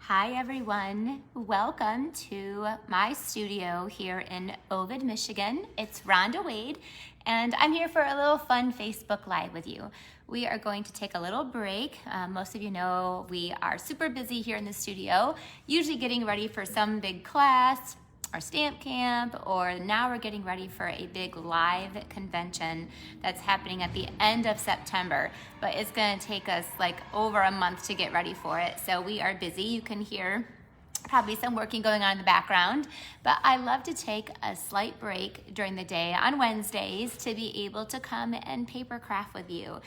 Hi everyone, welcome to my studio here in Ovid, Michigan. It's Ronda Wade and I'm here for a little fun Facebook Live with you. We are going to take a little break. Most of you know we are super busy here in the studio, usually getting ready for some big class, our stamp camp, or now we're getting ready for a big live convention that's happening at the end of September, but it's gonna take us like over a month to get ready for it. So we are busy. You can hear probably some working going on in the background, but I love to take a slight break during the day on Wednesdays to be able to come and paper craft with you.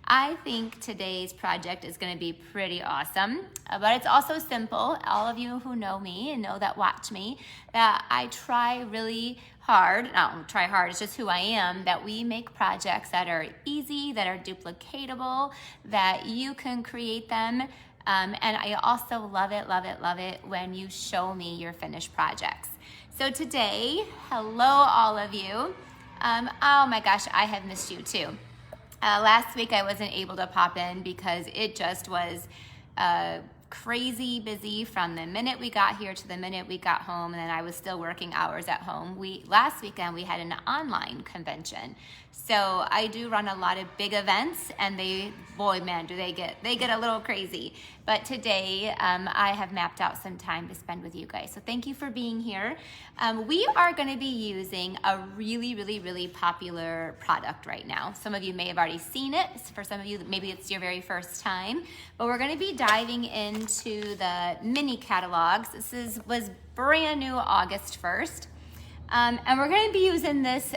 I think today's project is going to be pretty awesome, but it's also simple. All of you who know me and know that watch me, that I try really hard, it's just who I am, that we make projects that are easy, that are duplicatable, that you can create them. And I also love it when you show me your finished projects. So today, hello all of you. Oh my gosh, I have missed you too. Last week I wasn't able to pop in because it just was crazy busy from the minute we got here to the minute we got home, and then I was still working hours at home. Last weekend we had an online convention. So I do run a lot of big events, and boy man, do they get a little crazy. But today I have mapped out some time to spend with you guys. So thank you for being here. We are going to be using a really popular product right now. Some of you may have already seen it. For some of you, maybe it's your very first time. But we're going to be diving into the mini catalogs. This was brand new August 1st. And we're going to be using this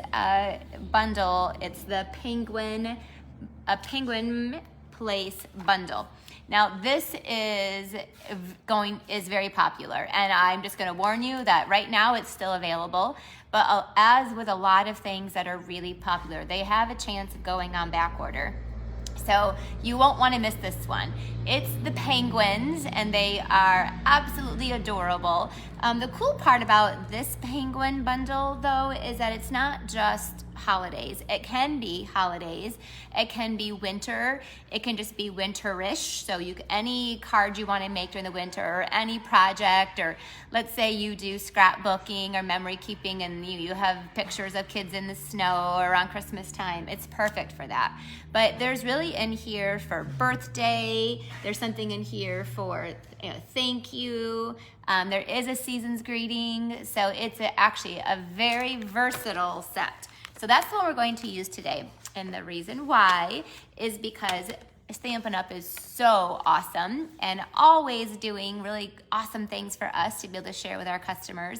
bundle. It's the Penguin Place bundle. Now this is very popular, and I'm just going to warn you that right now it's still available. But as with a lot of things that are really popular, they have a chance of going on back order. So you won't want to miss this one. It's the penguins, and they are absolutely adorable. The cool part about this penguin bundle, though, is that it's not just holidays. It can be holidays. It can be winter. It can just be winterish. So any card you want to make during the winter, or any project, or let's say you do scrapbooking or memory keeping, and you have pictures of kids in the snow or around Christmas time. It's perfect for that. But there's really in here for birthday. There's something in here for thank you. There is a season's greeting. So it's actually a very versatile set. So that's what we're going to use today. And the reason why is because Stampin' Up! Is so awesome and always doing really awesome things for us to be able to share with our customers.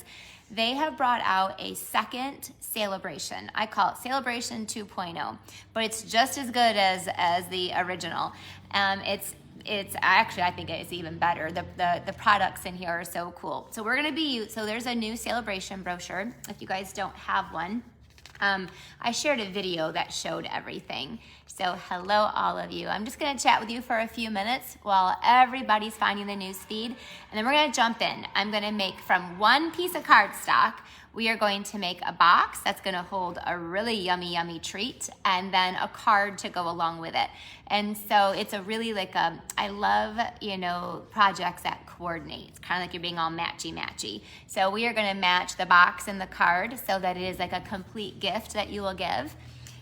They have brought out a second celebration. I call it Celebration 2.0, but it's just as good as the original. It's actually, I think it's even better. The products in here are so cool. So there's a new celebration brochure. If you guys don't have one, I shared a video that showed everything. So hello all of you. I'm just gonna chat with you for a few minutes while everybody's finding the news feed, and then we're gonna jump in. I'm gonna make from one piece of cardstock, we are going to make a box that's gonna hold a really yummy treat, and then a card to go along with it. And so it's a really I love, projects that coordinate. It's kind of like you're being all matchy. So we are gonna match the box and the card so that it is like a complete gift that you will give.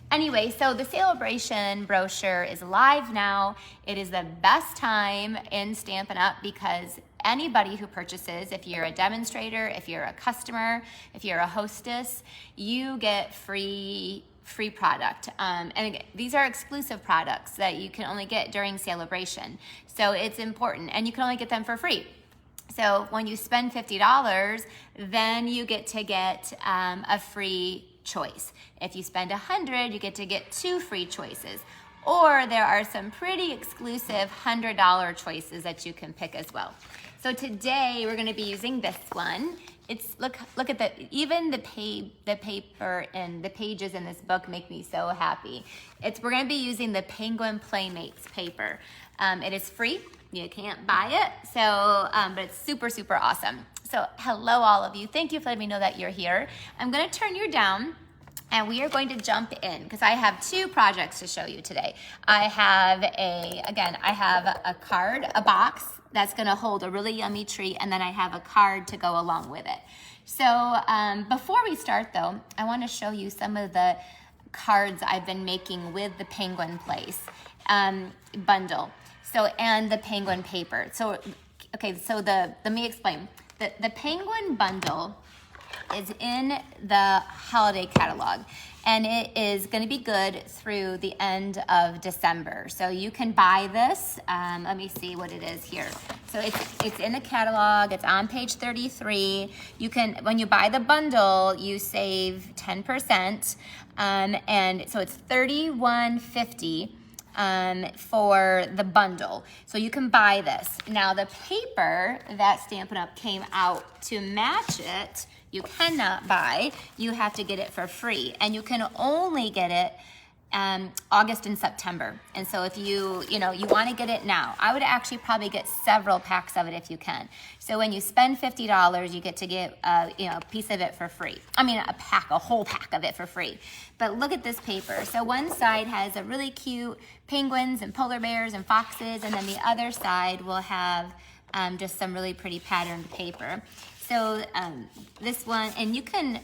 Anyway, so the celebration brochure is live now. It is the best time in Stampin' Up! Because anybody who purchases, if you're a demonstrator, if you're a customer, if you're a hostess, you get free product. And again, these are exclusive products that you can only get during celebration. So it's important, and you can only get them for free. So when you spend $50, then you get to get a free choice. If you spend $100, you get to get 2 free choices. Or there are some pretty exclusive $100 choices that you can pick as well. So today we're going to be using this one. It's look at the paper and the pages in this book make me so happy. We're going to be using the Penguin Playmates paper. It is free. You can't buy it. So but it's super awesome. So hello all of you. Thank you for letting me know that you're here. I'm going to turn you down. And we are going to jump in because I have 2 projects to show you today. I have a card, a box that's gonna hold a really yummy treat, and then I have a card to go along with it. So before we start though, I wanna show you some of the cards I've been making with the Penguin Place bundle. So, and the Penguin paper. So, okay, so let me explain. The Penguin bundle is in the holiday catalog, and it is going to be good through the end of December. So you can buy this. Let me see what it is here. So it's in the catalog. It's on page 33. You can, when you buy the bundle, you save 10%, and so it's $31.50 for the bundle. So you can buy this. Now the paper that Stampin' Up! Came out to match it, you cannot buy. You have to get it for free, and you can only get it August and September. And so if you want to get it now, I would actually probably get several packs of it if you can. So when you spend $50, you get to get a piece of it for free. I mean, a whole pack of it for free. But look at this paper. So one side has a really cute penguins and polar bears and foxes, and then the other side will have just some really pretty patterned paper. So this one, and you can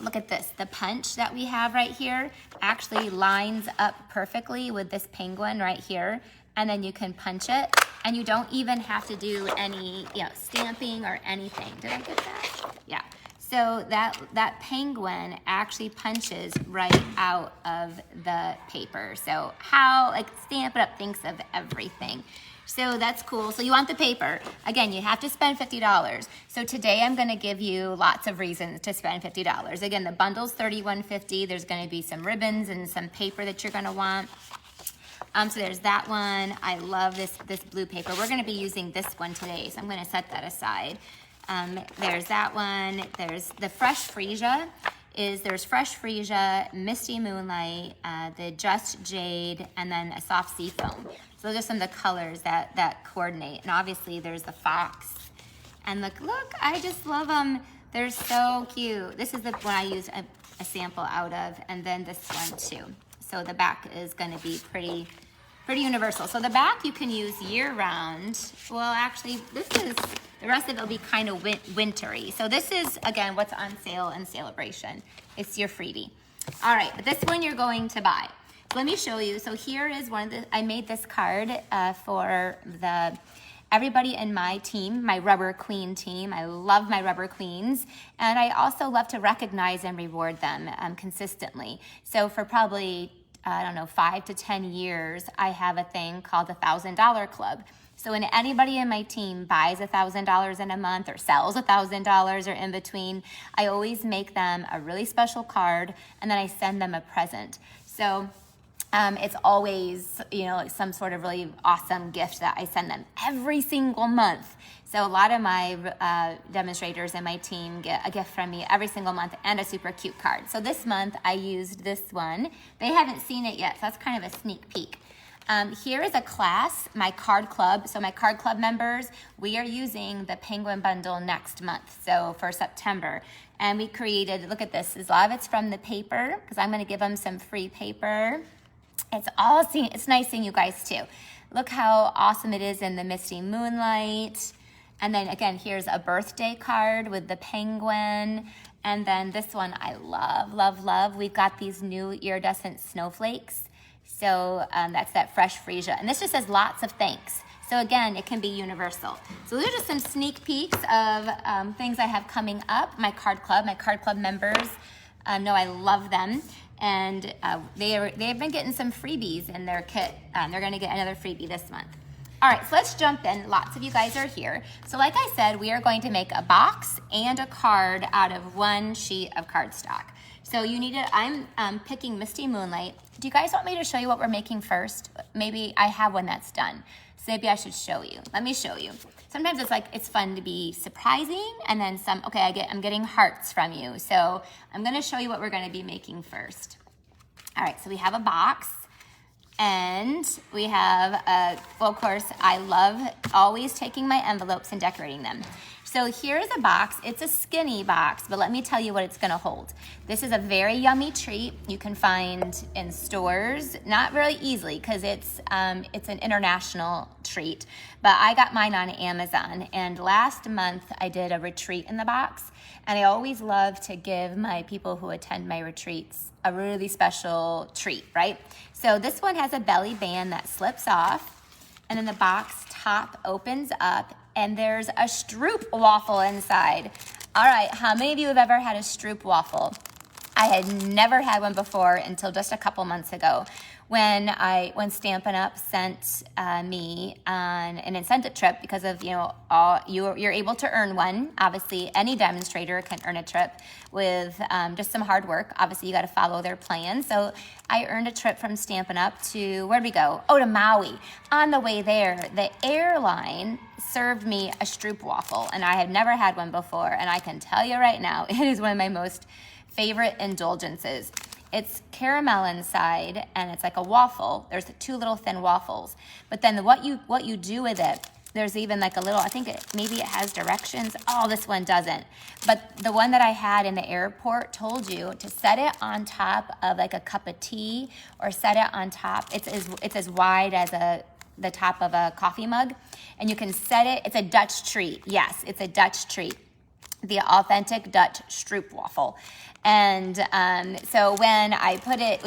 look at this. The punch that we have right here actually lines up perfectly with this penguin right here. And then you can punch it, and you don't even have to do any stamping or anything. Did I get that? Yeah. So that penguin actually punches right out of the paper. So how Stampin' Up! Thinks of everything. So that's cool. So you want the paper. Again, you have to spend $50. So today I'm going to give you lots of reasons to spend $50. Again, the bundle's $31.50. There's going to be some ribbons and some paper that you're going to want. So there's that one. I love this blue paper. We're going to be using this one today, so I'm going to set that aside. There's that one. There's the Fresh Freesia. There's Fresh Freesia, Misty Moonlight, the Just Jade, and then a Soft Sea Foam. So those are some of the colors that coordinate. And obviously there's the fox. And look, I just love them. They're so cute. This is the one I use a sample out of, and then this one too. So the back is going to be pretty universal. So the back you can use year round. Well, actually, the rest of it will be kind of wintry. So this is, again, what's on sale in Celebration. It's your freebie. All right, but this one you're going to buy. So let me show you. So here is I made this card for everybody in my team, my Rubber Queen team. I love my Rubber Queens. And I also love to recognize and reward them consistently. So for probably 5 to 10 years, I have a thing called the $1,000 Club. So when anybody in my team buys $1,000 in a month or sells $1,000 or in between, I always make them a really special card, and then I send them a present. So it's always, some sort of really awesome gift that I send them every single month. So a lot of my demonstrators in my team get a gift from me every single month and a super cute card. So this month I used this one. They haven't seen it yet, so that's kind of a sneak peek. Here is a class, my card club. So my card club members, we are using the Penguin Bundle next month, so for September. And we created, look at this, a lot of it's from the paper, because I'm going to give them some free paper. It's nice seeing you guys too. Look how awesome it is in the Misty Moonlight. And then again, here's a birthday card with the penguin. And then this one I love, love, love. We've got these new iridescent snowflakes. So that's that Fresh Freesia. And this just says lots of thanks. So again, it can be universal. So those are just some sneak peeks of things I have coming up. My card club members know I love them. And they've been getting some freebies in their kit. They're gonna get another freebie this month. All right, so let's jump in. Lots of you guys are here. So like I said, we are going to make a box and a card out of one sheet of cardstock. So you need it. I'm picking Misty Moonlight. Do you guys want me to show you what we're making first? Maybe I have one that's done. So maybe I should show you. Let me show you. Sometimes it's fun to be surprising, and then I'm getting hearts from you. So I'm gonna show you what we're gonna be making first. All right, so we have a box. And we have, well, of course, I love always taking my envelopes and decorating them. So here's a box. It's a skinny box, but let me tell you what it's gonna hold. This is a very yummy treat you can find in stores, not really easily because it's an international treat, but I got mine on Amazon. And last month I did a retreat in the box, and I always love to give my people who attend my retreats a really special treat, right? So this one has a belly band that slips off, and then the box top opens up, and there's a stroop waffle inside. All right, how many of you have ever had a stroop waffle? I had never had one before until just a couple months ago when Stampin' Up sent me on an incentive trip because of, you're able to earn one. Obviously, any demonstrator can earn a trip with just some hard work. Obviously, you got to follow their plan. So I earned a trip from Stampin' Up to, where'd we go? Oh, to Maui. On the way there, the airline served me a stroop waffle, and I had never had one before. And I can tell you right now, it is one of my most favorite indulgences. It's caramel inside, and it's like a waffle. There's two little thin waffles. But then what you do with it, there's even like a little, I think maybe it has directions. Oh, this one doesn't. But the one that I had in the airport told you to set it on top of like a cup of tea, or set it on top. It's as wide as the top of a coffee mug, and you can set it. It's a Dutch treat. Yes, it's a Dutch treat. The authentic Dutch stroop waffle. And so when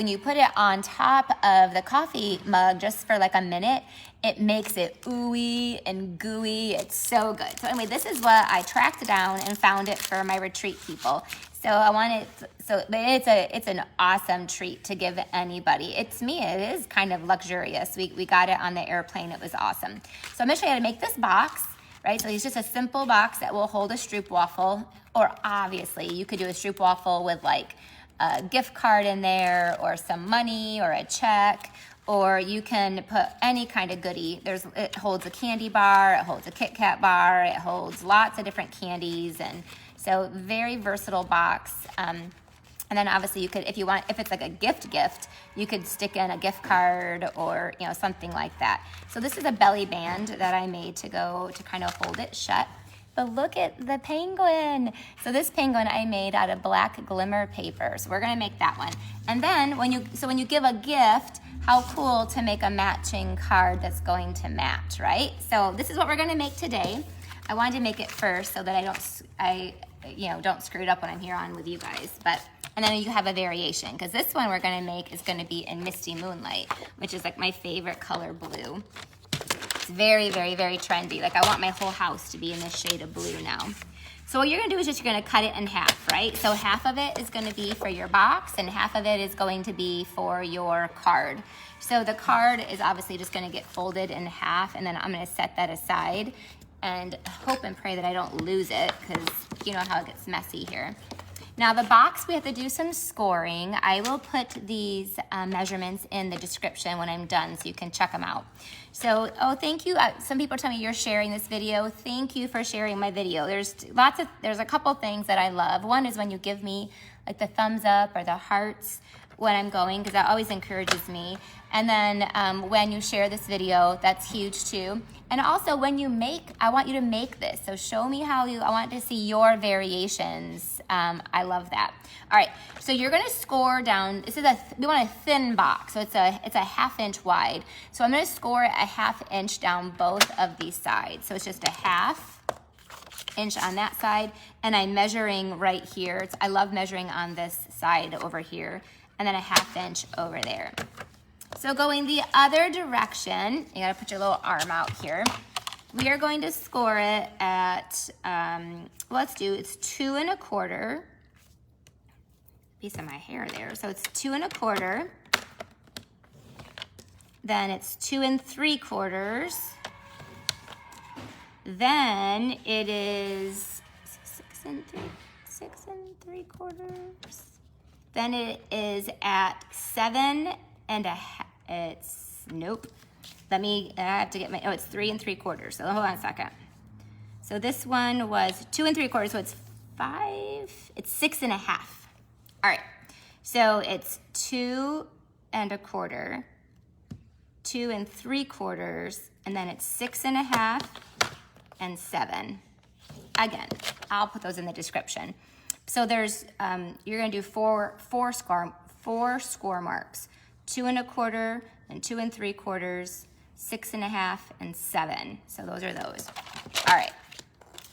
you put it on top of the coffee mug just for like a minute, it makes it ooey and gooey. It's so good. So anyway, this is what I tracked down and found it for my retreat people. So but it's an awesome treat to give anybody. It is kind of luxurious. We got it on the airplane. It was awesome. So I'm gonna show you how to make this box. Right, so it's just a simple box that will hold a stroop waffle, or obviously you could do a stroop waffle with like a gift card in there, or some money, or a check, or you can put any kind of goodie. It holds a candy bar, it holds a Kit Kat bar, it holds lots of different candies, and so very versatile box. And then obviously you could, if it's like a gift, you could stick in a gift card or, something like that. So this is a belly band that I made to kind of hold it shut. But look at the penguin. So this penguin I made out of black glimmer paper. So we're gonna make that one. And then when you give a gift, how cool to make a matching card that's going to match, right? So this is what we're gonna make today. I wanted to make it first so that I don't screw it up when I'm here on with you guys. And then you have a variation, because this one we're gonna make is gonna be in Misty Moonlight, which is like my favorite color blue. It's very, very, very trendy. Like I want my whole house to be in this shade of blue now. So what you're gonna do is you're gonna cut it in half, right? So half of it is gonna be for your box, and half of it is going to be for your card. So the card is obviously just gonna get folded in half, and then I'm gonna set that aside and hope and pray that I don't lose it, because you know how it gets messy here. Now the box, we have to do some scoring. I will put these measurements in the description when I'm done so you can check them out. So, thank you. Some people tell me you're sharing this video. Thank you for sharing my video. There's a couple things that I love. One is when you give me like the thumbs up or the hearts when I'm going, because that always encourages me. And then when you share this video, that's huge too. And also when you make, I want you to make this. So show me I want to see your variations. I love that. All right, so you're gonna score down, we want a thin box, so it's a 1/2 inch wide. So I'm gonna score a 1/2 inch down both of these sides. So it's just a 1/2 inch on that side, and I'm measuring right here. I love measuring on this side over here, and then a 1/2 inch over there. So going the other direction, you gotta put your little arm out here. We are going to score it at, it's 2 1/4. Piece of my hair there. So it's 2 1/4. Then it's 2 3/4. Then it is 6 3/4. Then it is at 7 1/2. Nope. I have to get it's 3 3/4. So hold on a second. So this one was 2 3/4, so it's 6 1/2. All right. So it's 2 1/4 2 3/4, and then it's 6 1/2 and 7. Again, I'll put those in the description. So there's, you're gonna do four score marks, 2 1/4 and 2 3/4, 6 1/2 and 7. So those are those. All right.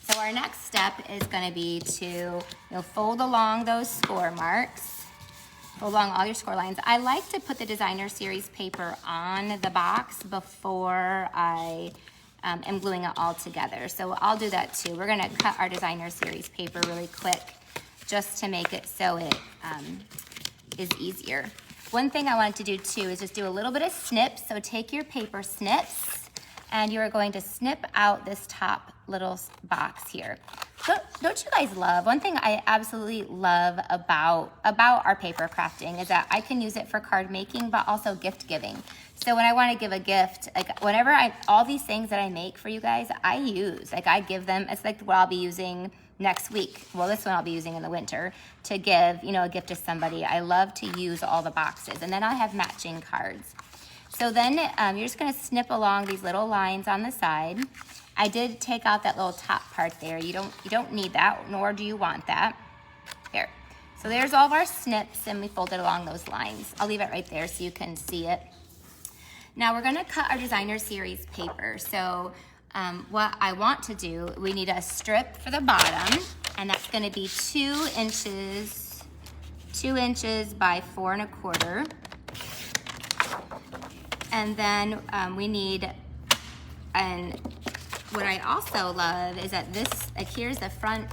So our next step is gonna be to, fold along those score marks, fold along all your score lines. I like to put the designer series paper on the box before I am gluing it all together. So I'll do that too. We're gonna cut our designer series paper really quick just to make it so it is easier. One thing I wanted to do too is just do a little bit of snips. So take your paper snips and you are going to snip out this top little box here. Don't you guys love, one thing I absolutely love about our paper crafting is that I can use it for card making, but also gift giving. So when I want to give a gift, like whenever all these things that I make for you guys, I use, like I give them, it's like what I'll be using next week. Well, this one I'll be using in the winter to give, a gift to somebody. I love to use all the boxes, and then I have matching cards. So then you're just gonna snip along these little lines on the side. I did take out that little top part there. You don't need that, nor do you want that. There. So there's all of our snips, and we folded along those lines. I'll leave it right there so you can see it. Now we're gonna cut our designer series paper. So what I want to do, we need a strip for the bottom, and that's gonna be 2 inches by 4 1/4. And then we need, and what I also love is that this, like here's the front,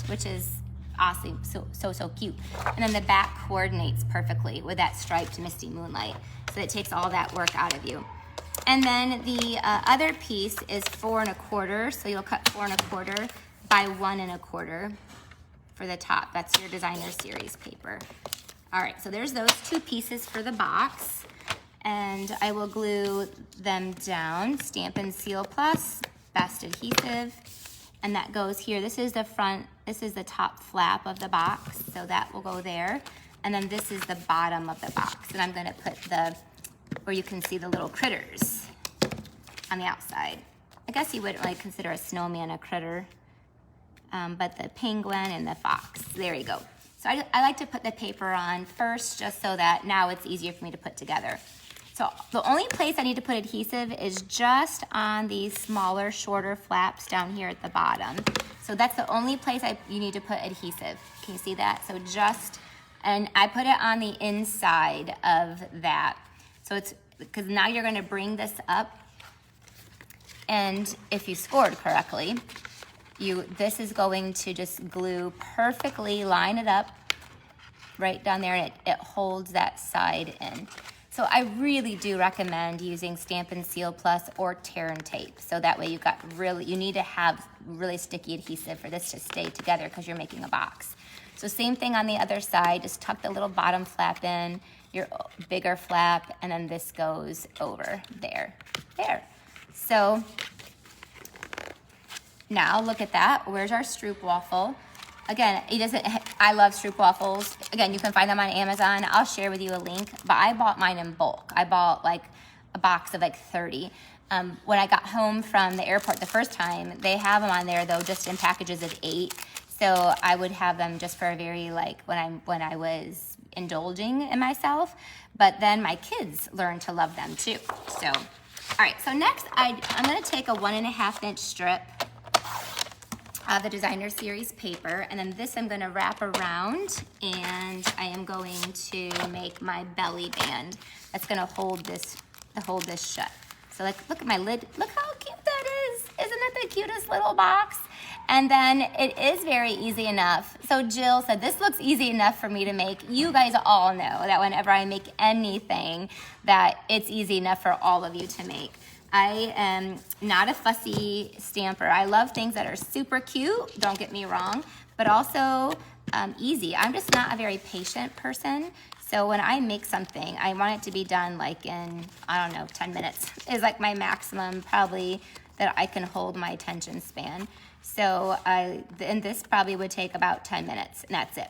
which is awesome, so cute. And then the back coordinates perfectly with that striped Misty Moonlight. So it takes all that work out of you. And then the other piece is 4 1/4. So you'll cut 4 1/4 by 1 1/4 for the top. That's your designer series paper. All right, so there's those 2 pieces for the box. And I will glue them down, Stampin' Seal Plus, best adhesive, and that goes here. This is the front, this is the top flap of the box, so that will go there. And then this is the bottom of the box, and I'm gonna put where you can see the little critters on the outside. I guess you wouldn't really consider a snowman a critter, but the penguin and the fox, there you go. So I like to put the paper on first, just so that now it's easier for me to put together. So the only place I need to put adhesive is just on these smaller, shorter flaps down here at the bottom. So that's the only place you need to put adhesive. Can you see that? So and I put it on the inside of that. So it's, because now you're gonna bring this up, and if you scored correctly, this is going to just glue perfectly, line it up right down there, and it holds that side in. So I really do recommend using Stampin' Seal Plus or tear and tape. So that way you need to have really sticky adhesive for this to stay together because you're making a box. So same thing on the other side, just tuck the little bottom flap in, your bigger flap, and then this goes over there. So now look at that, where's our stroopwafel? Again, I love stroopwafels. Again, you can find them on Amazon. I'll share with you a link, but I bought mine in bulk. I bought like a box of like 30. When I got home from the airport the first time, they have them on there though, just in packages of 8. So I would have them just for a very, like when I was indulging in myself, but then my kids learned to love them too. So, all right, so next I'm gonna take a 1.5 inch strip of the designer series paper, and then this I'm gonna wrap around, and I am going to make my belly band that's gonna hold this shut. So like, look at my lid, look how cute that is. Isn't it the cutest little box? And then it is very easy enough. So Jill said, this looks easy enough for me to make. You guys all know that whenever I make anything, that it's easy enough for all of you to make. I am not a fussy stamper. I love things that are super cute, don't get me wrong, but also easy. I'm just not a very patient person. So when I make something, I want it to be done like in, 10 minutes is like my maximum probably that I can hold my attention span. So and this probably would take about 10 minutes, and that's it.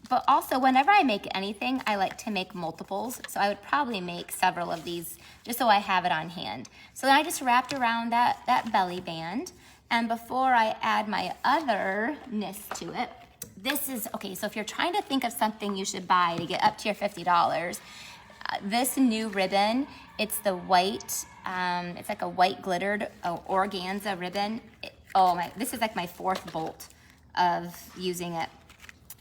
But also, whenever I make anything, I like to make multiples. So I would probably make several of these just so I have it on hand. So then I just wrapped around that belly band. And before I add my otherness to it, this is, okay, so if you're trying to think of something you should buy to get up to your $50, this new ribbon, it's the white, it's like a white glittered organza ribbon. This is like my 4th bolt of using it.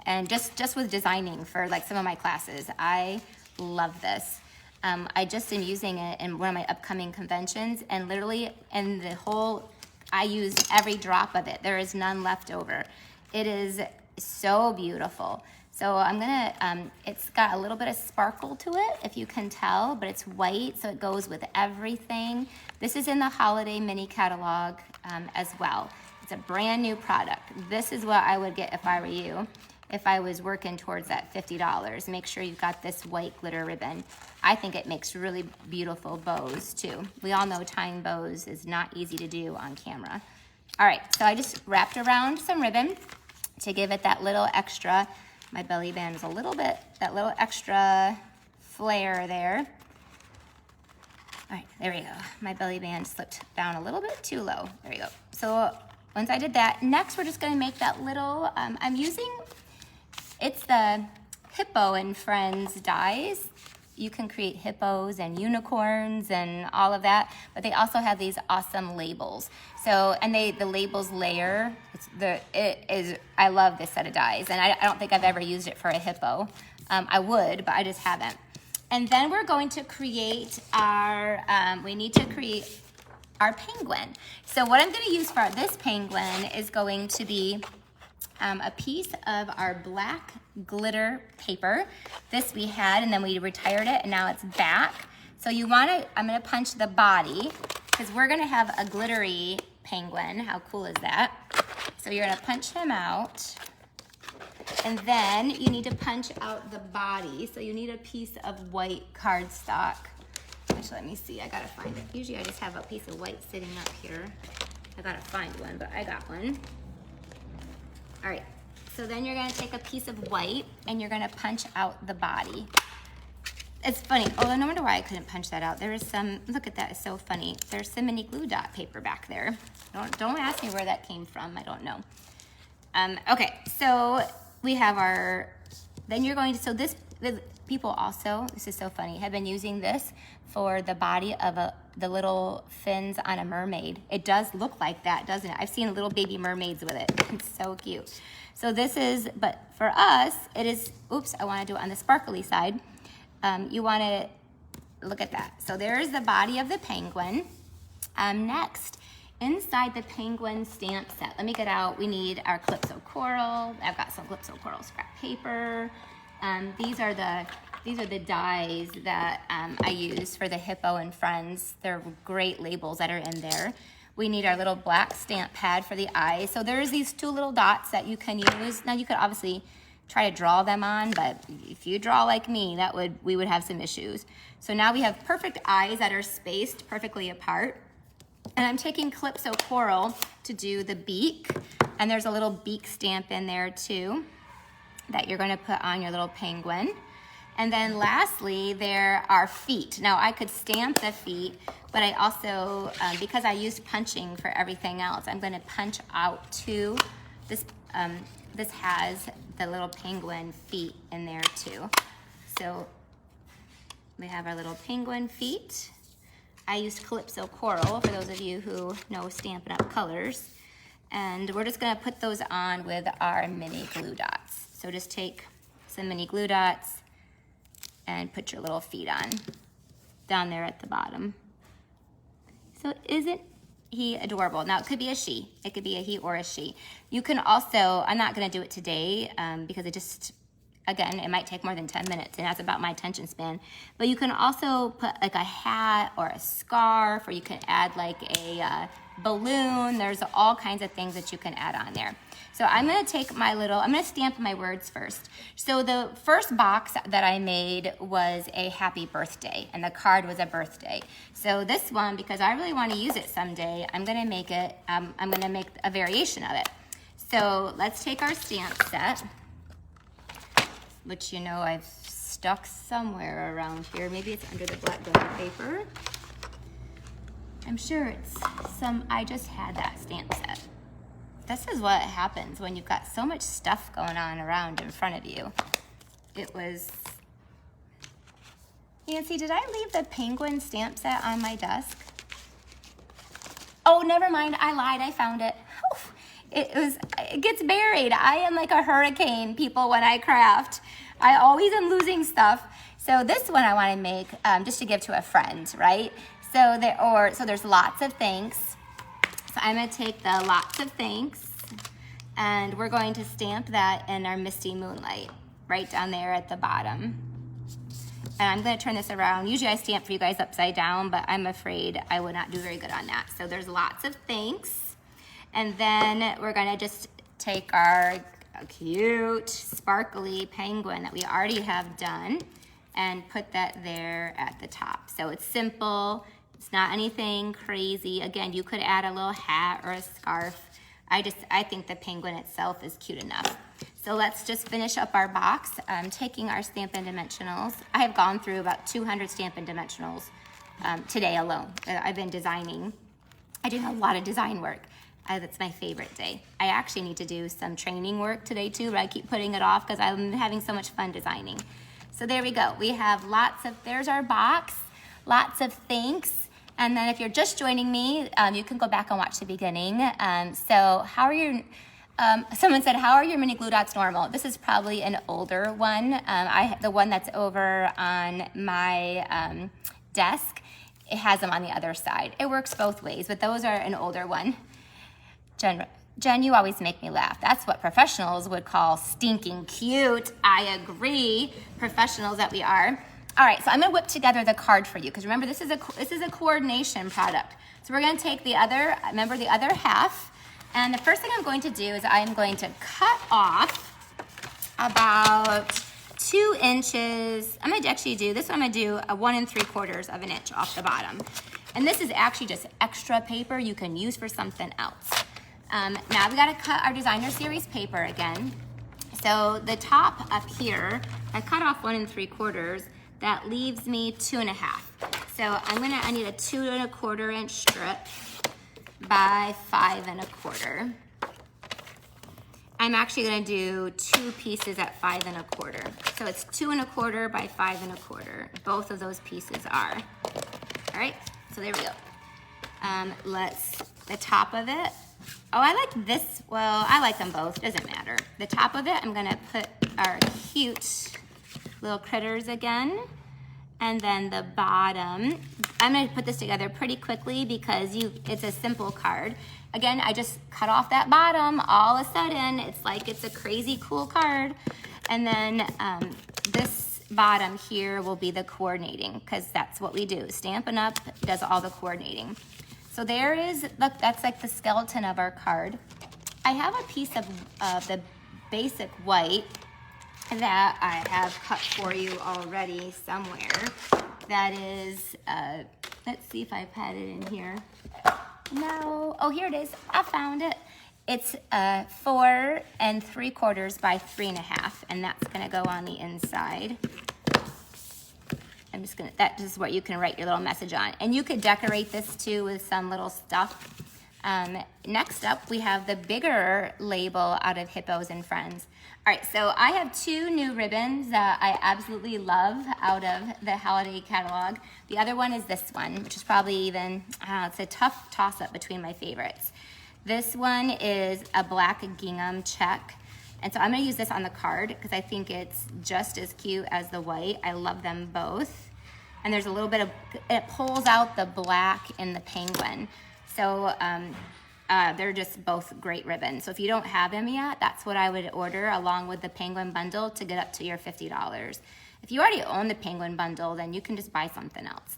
And just with designing for like some of my classes, I love this. I just am using it in one of my upcoming conventions, and literally in the whole, I used every drop of it. There is none left over. It is so beautiful. So I'm gonna, it's got a little bit of sparkle to it, if you can tell, but it's white, so it goes with everything. This is in the holiday mini catalog as well. It's a brand new product. This is what I would get if I were you. If I was working towards that $50, make sure you've got this white glitter ribbon. I think it makes really beautiful bows too. We all know tying bows is not easy to do on camera. All right, so I just wrapped around some ribbon to give it that little extra. My belly band is a little bit, that little extra flare there. All right, there we go. My belly band slipped down a little bit too low. There we go. So once I did that, next we're just gonna make that little, I'm using, it's the Hippo and Friends dies. You can create hippos and unicorns and all of that, but they also have these awesome labels. So, and the labels layer, I love this set of dies, and I don't think I've ever used it for a hippo. I would, but I just haven't. And then we're going to create we need to create our penguin. So what I'm gonna use for this penguin is going to be a piece of our black glitter paper. This we had, and then we retired it, and now it's back. So I'm gonna punch the body, because we're gonna have a glittery penguin. How cool is that? So you're gonna punch him out, and then you need to punch out the body. So you need a piece of white cardstock. Which, let me see, I gotta find it. Usually I just have a piece of white sitting up here. I gotta find one, but I got one. All right, so then you're gonna take a piece of white and you're gonna punch out the body. It's funny, no wonder why I couldn't punch that out. There is some, look at that, it's so funny. There's some mini glue dot paper back there. Don't ask me where that came from, I don't know. Okay, so we have then you're going to, people also, this is so funny, have been using this for the body of the little fins on a mermaid. It does look like that, doesn't it? I've seen little baby mermaids with it. It's so cute. So this is, but for us, it is, oops, I wanna do it on the sparkly side. You wanna, look at that. So there's the body of the penguin. Next, inside the penguin stamp set, let me get out, we need our Calypso Coral. I've got some Calypso Coral scrap paper. These are the dies that I use for the Hippo and Friends. They're great labels that are in there. We need our little black stamp pad for the eyes. So there's these 2 little dots that you can use. Now you could obviously try to draw them on, but if you draw like me, we would have some issues. So now we have perfect eyes that are spaced perfectly apart. And I'm taking Calypso Coral to do the beak. And there's a little beak stamp in there too that you're gonna put on your little penguin. And then lastly, there are feet. Now I could stamp the feet, but I also, because I used punching for everything else, I'm gonna punch out 2. This has the little penguin feet in there too. So we have our little penguin feet. I used Calypso Coral, for those of you who know Stampin' Up! Colors. And we're just gonna put those on with our mini glue dots. So just take some mini glue dots and put your little feet on, down there at the bottom. So isn't he adorable? Now it could be a she, it could be a he or a she. You can also, I'm not gonna do it today because again, it might take more than 10 minutes, and that's about my attention span. But you can also put like a hat or a scarf, or you can add like a balloon. There's all kinds of things that you can add on there. So I'm gonna take I'm gonna stamp my words first. So the first box that I made was a happy birthday, and the card was a birthday. So this one, because I really wanna use it someday, I'm gonna make a variation of it. So let's take our stamp set. which you know I've stuck somewhere around here. Maybe it's under the black glitter paper. I'm sure it's I just had that stamp set. This is what happens when you've got so much stuff going on around in front of you. It was, Nancy, did I leave the penguin stamp set on my desk? Oh, never mind, I lied, I found it. It gets buried. I am like a hurricane, people, when I craft. I always am losing stuff. So this one I want to make just to give to a friend, right? So there's lots of thanks. So I'm going to take the lots of thanks, and we're going to stamp that in our Misty Moonlight right down there at the bottom. And I'm going to turn this around. Usually I stamp for you guys upside down, but I'm afraid I would not do very good on that. So there's lots of thanks. And then we're going to just take our cute, sparkly penguin that we already have done and put that there at the top. So it's simple. It's not anything crazy. Again, you could add a little hat or a scarf. I think the penguin itself is cute enough. So let's just finish up our box. Taking our Stampin' Dimensionals. I have gone through about 200 Stampin' Dimensionals today alone. I've been designing. I do a lot of design work. That's my favorite day. I actually need to do some training work today too, but I keep putting it off because I'm having so much fun designing. So there we go. We have there's our box, lots of thanks. And then if you're just joining me, you can go back and watch the beginning. So how are your, someone said, how are your mini glue dots normal? This is probably an older one. The one that's over on my desk, it has them on the other side. It works both ways, but those are an older one. Jen, you always make me laugh. That's what professionals would call stinking cute. I agree, professionals that we are. All right, so I'm gonna whip together the card for you because remember, this is a coordination product. So we're gonna take the other half, and the first thing I'm going to do is I'm going to cut off about 2 inches. I'm gonna actually do this one. I'm gonna do a 1 3/4 of an inch off the bottom, and this is actually just extra paper you can use for something else. Now we gotta cut our designer series paper again. So the top up here, I cut off 1 3/4. That leaves me 2 1/2. So I need a 2 1/4 inch strip by 5 1/4. I'm actually gonna do 2 pieces at 5 1/4. So it's 2 1/4 by 5 1/4. Both of those pieces are. All right, so there we go. The top of it. Oh, I like this. Well, I like them both. Doesn't matter. The top of it, I'm gonna put our cute little critters again. And then the bottom, I'm gonna put this together pretty quickly because it's a simple card. Again, I just cut off that bottom. All of a sudden, it's like it's a crazy cool card. And then this bottom here will be the coordinating because that's what we do. Stampin' Up! Does all the coordinating. So there is, look, that's like the skeleton of our card. I have a piece of the basic white that I have cut for you already somewhere. That is, let's see if I've had it in here. No, oh, here it is. I found it. It's 4 3/4 by 3 1/2, and that's gonna go on the inside. That is what you can write your little message on. And you could decorate this too with some little stuff. Next up, we have the bigger label out of Hippos and Friends. All right, so I have 2 new ribbons that I absolutely love out of the holiday catalog. The other one is this one, which is probably even, it's a tough toss-up between my favorites. This one is a black gingham check. And so I'm gonna use this on the card because I think it's just as cute as the white. I love them both. And there's a little bit of, it pulls out the black in the penguin. So they're just both great ribbons. So if you don't have them yet, that's what I would order along with the penguin bundle to get up to your $50. If you already own the penguin bundle, then you can just buy something else.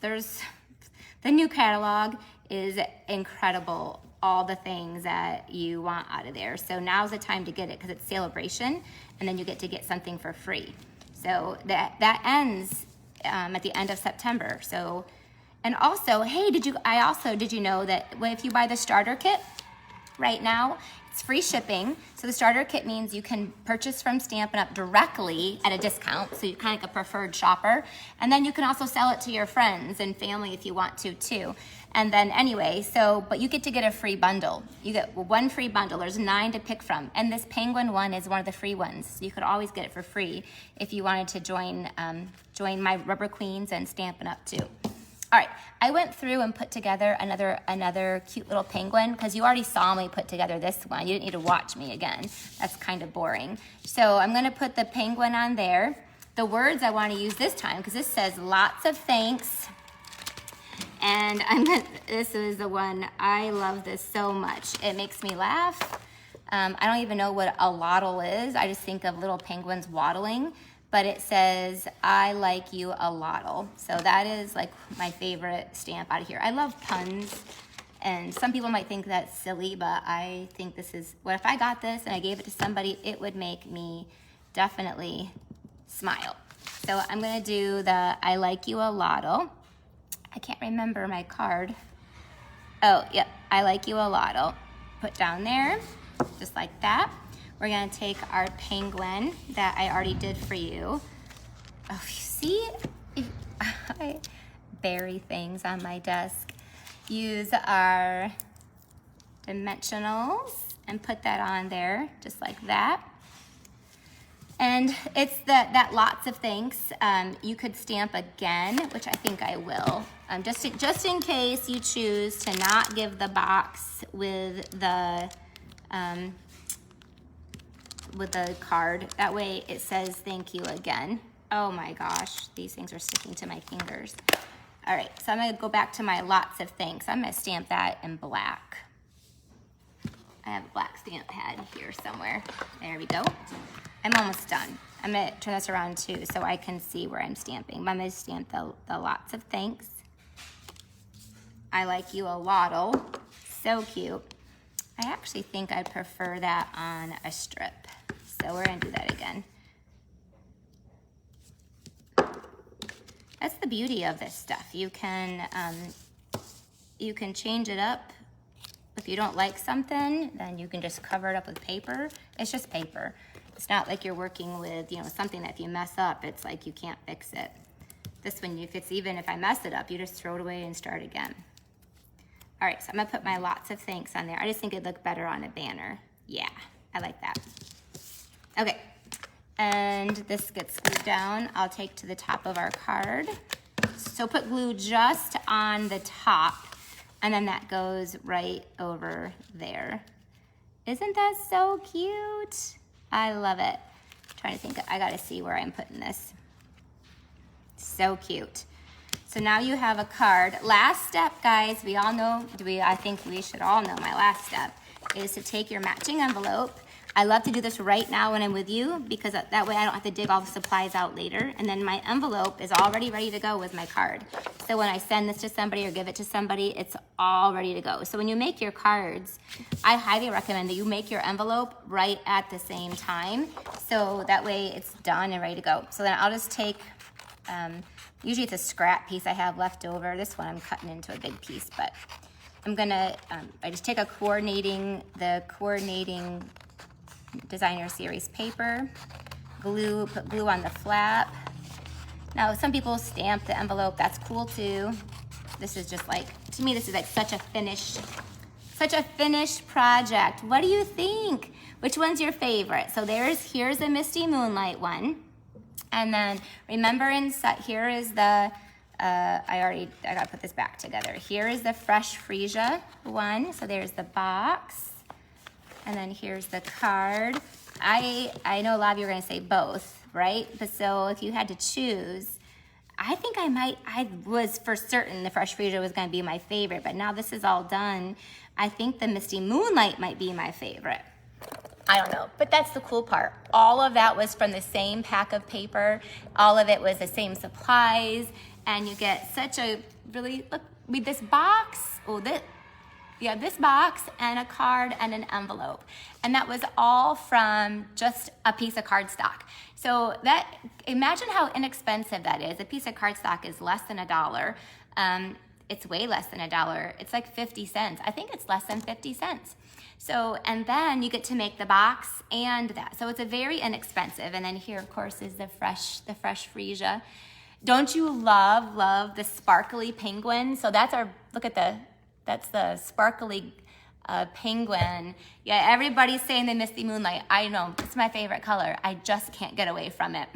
The new catalog is incredible. All the things that you want out of there. So now's the time to get it because it's celebration, and then you get to get something for free. So that ends at the end of September. So, and also, hey, did you know that if you buy the starter kit right now, It's free shipping. So the starter kit means you can purchase from Stampin' Up! Directly at a discount, so you're kind of like a preferred shopper. And then you can also sell it to your friends and family if you want to too. And then anyway, but you get to get a free bundle. You get one free bundle. There's 9 to pick from. And this penguin one is one of the free ones. So you could always get it for free if you wanted to join my Rubber Queens and Stampin' Up! Too. All right, I went through and put together another cute little penguin because you already saw me put together this one. You didn't need to watch me again. That's kind of boring. So I'm gonna put the penguin on there. The words I wanna use this time, because this says lots of thanks. And this is the one, I love this so much. It makes me laugh. I don't even know what a lottle is. I just think of little penguins waddling. But it says, I like you a lottle. So that is like my favorite stamp out of here. I love puns, and some people might think that's silly, but I think this is, what if I got this and I gave it to somebody, it would make me definitely smile. So I'm gonna do the I like you a lottle. I can't remember my card. Oh, yep, I like you a lottle. Put down there, just like that. We're gonna take our penguin that I already did for you. Oh, you see? I bury things on my desk. Use our dimensionals and put that on there, just like that. And it's that lots of thanks. You could stamp again, which I think I will. Just in case you choose to not give the box with the card. That way it says thank you again. Oh my gosh, these things are sticking to my fingers. All right, so I'm gonna go back to my lots of thanks. I'm gonna stamp that in black. I have a black stamp pad here somewhere. There we go. I'm almost done. I'm gonna turn this around too so I can see where I'm stamping. I'm gonna stamp the lots of thanks. I like you a lottle. So cute. I actually think I'd prefer that on a strip. So we're gonna do that again. That's the beauty of this stuff. You can change it up. If you don't like something, then you can just cover it up with paper. It's just paper. It's not like you're working with, something that if you mess up, it's like you can't fix it. This one, even if I mess it up, you just throw it away and start again. All right, so I'm gonna put my lots of thanks on there. I just think it'd look better on a banner. Yeah, I like that. Okay, and this gets glued down. I'll take to the top of our card. So put glue just on the top, and then that goes right over there. Isn't that so cute? I love it. I'm trying to think, I gotta see where I'm putting this. So cute. So now you have a card. Last step, guys, we all know, I think we should all know my last step, is to take your matching envelope. I love to do this right now when I'm with you because that way I don't have to dig all the supplies out later. And then my envelope is already ready to go with my card. So when I send this to somebody or give it to somebody, it's all ready to go. So when you make your cards, I highly recommend that you make your envelope right at the same time. So that way it's done and ready to go. So then I'll just take, usually it's a scrap piece I have left over. This one I'm cutting into a big piece, but I'm gonna, I just take the coordinating designer series paper, put glue on the flap. Now some people stamp the envelope, that's cool too. This is just like, to me this is like such a finished project. What do you think? Which one's your favorite? So here's the Misty Moonlight one. And then remember here is the, I gotta put this back together. Here is the Fresh Freesia one. So there's the box. And then here's the card. I know a lot of you are gonna say both, right? But so if you had to choose, I think I was for certain the Fresh Freesia was gonna be my favorite, but now this is all done, I think the Misty Moonlight might be my favorite. I don't know, but that's the cool part. All of that was from the same pack of paper. All of it was the same supplies, and you get such a really, look, with this box, this box and a card and an envelope. And that was all from just a piece of cardstock. So imagine how inexpensive that is. A piece of cardstock is less than $1. It's way less than $1. It's like 50 cents. I think it's less than 50 cents. So, and then you get to make the box and that. So it's a very inexpensive. And then here, of course, is the fresh freesia. Don't you love the sparkly penguin? So that's that's the sparkly penguin. Yeah, everybody's saying they miss the moonlight. I know, it's my favorite color. I just can't get away from it.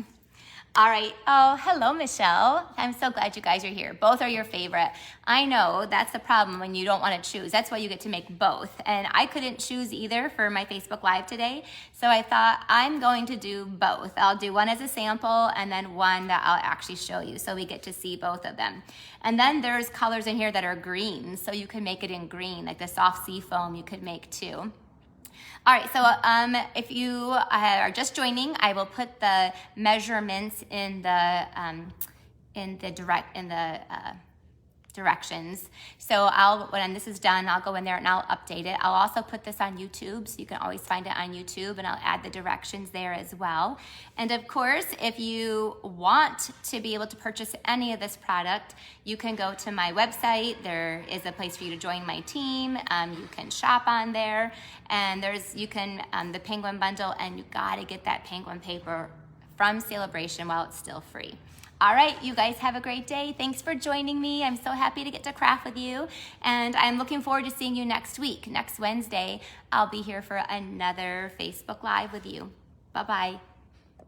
All right. Oh, hello, Michelle. I'm so glad you guys are here. Both are your favorite. I know that's the problem when you don't want to choose. That's why you get to make both. And I couldn't choose either for my Facebook Live today. So I thought I'm going to do both. I'll do one as a sample and then one that I'll actually show you. So we get to see both of them. And then there's colors in here that are green. So you can make it in green, like the soft sea foam you could make too. All right, so if you are just joining, I will put the measurements in the directions. So when this is done, I'll go in there and I'll update it. I'll also put this on YouTube, so you can always find it on YouTube, and I'll add the directions there as well. And of course, if you want to be able to purchase any of this product, you can go to my website. There is a place for you to join my team. You can shop on there, and the penguin bundle, and you gotta get that penguin paper from Celebration while it's still free. All right, you guys have a great day. Thanks for joining me. I'm so happy to get to craft with you. And I'm looking forward to seeing you next week. Next Wednesday, I'll be here for another Facebook Live with you. Bye-bye.